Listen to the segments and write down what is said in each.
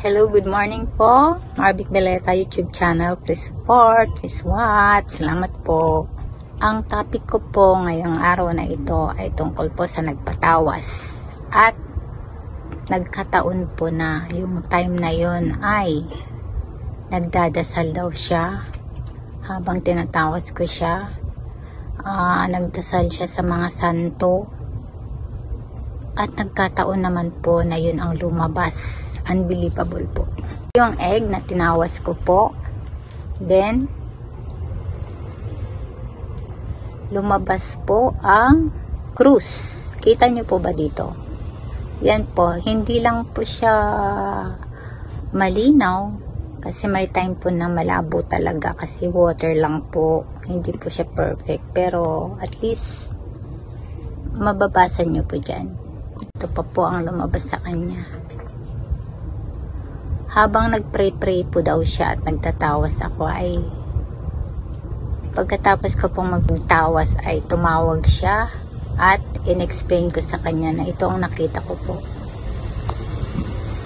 Hello, good morning po. Marvic Beleta YouTube channel. Please support, please watch. Salamat po. Ang topic ko po ngayong araw na ito ay tungkol po sa nagpatawas. At nagkataon po na yung time na yon ay nagdadasal daw siya habang tinatawas ko siya. Nagdasal siya sa mga santo. At nagkataon naman po na yun ang lumabas. Unbelievable po. Yung egg na tinawas ko po. Then, lumabas po ang krus. Kita nyo po ba dito? Yan po. Hindi lang po siya malinaw. Kasi may time po na malabo talaga. Kasi water lang po. Hindi po siya perfect. Pero at least, mababasa nyo po dyan. Ito pa po ang lumabas sa kanya. Habang nagpray-pray po daw siya at nagtatawas ako ay pagkatapos ko pong magtawas ay tumawag siya at in-explain ko sa kanya na ito ang nakita ko po.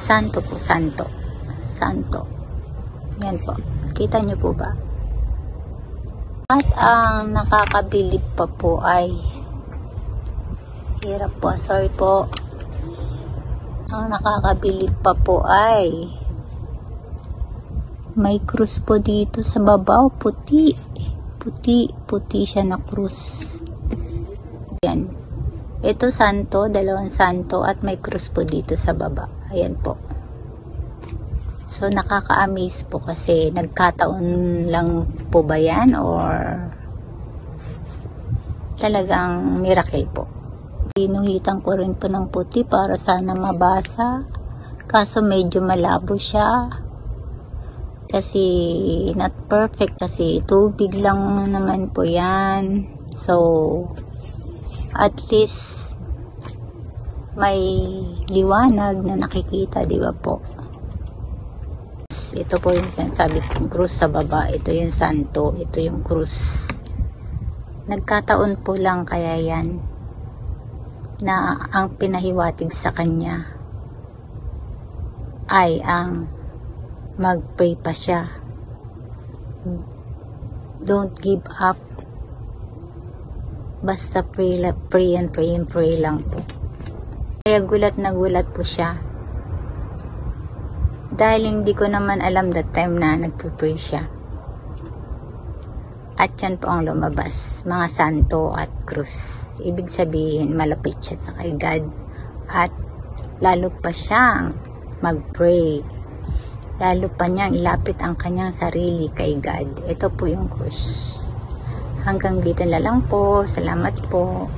Santo po, santo. Santo. Yan po. Kita niyo po ba? At ang nakakabilib pa po ay hirap po. Sorry po. Ang nakakabilib pa po ay may krus po dito sa babaw, puti siya na krus. Yan. Ito santo, dalawang santo at may krus po dito sa baba. Ayan po. So nakaka-amaze po kasi nagkataon lang po ba yan or talagang miracle po. Pinuhitan ko rin po ng puti para sana mabasa. Kaso medyo malabo siya. Kasi not perfect kasi tubig lang naman po yan. So, at least may liwanag na nakikita, di ba po? Ito po yung sinasabi kong krus sa baba. Ito yung santo. Ito yung krus. Nagkataon po lang kaya yan na ang pinahiwatig sa kanya ay ang mag-pray pa siya. Don't give up. Basta pray and pray lang po. Kaya gulat na gulat po siya. Dahil hindi ko naman alam that time na nagpupray siya. At yan po ang lumabas. Mga santo at krus. Ibig sabihin, malapit siya sa kay God. At lalo pa siyang mag-pray. Lalo pa niyang ilapit ang kanyang sarili kay God. Ito po yung krus. Hanggang dito na lang po. Salamat po.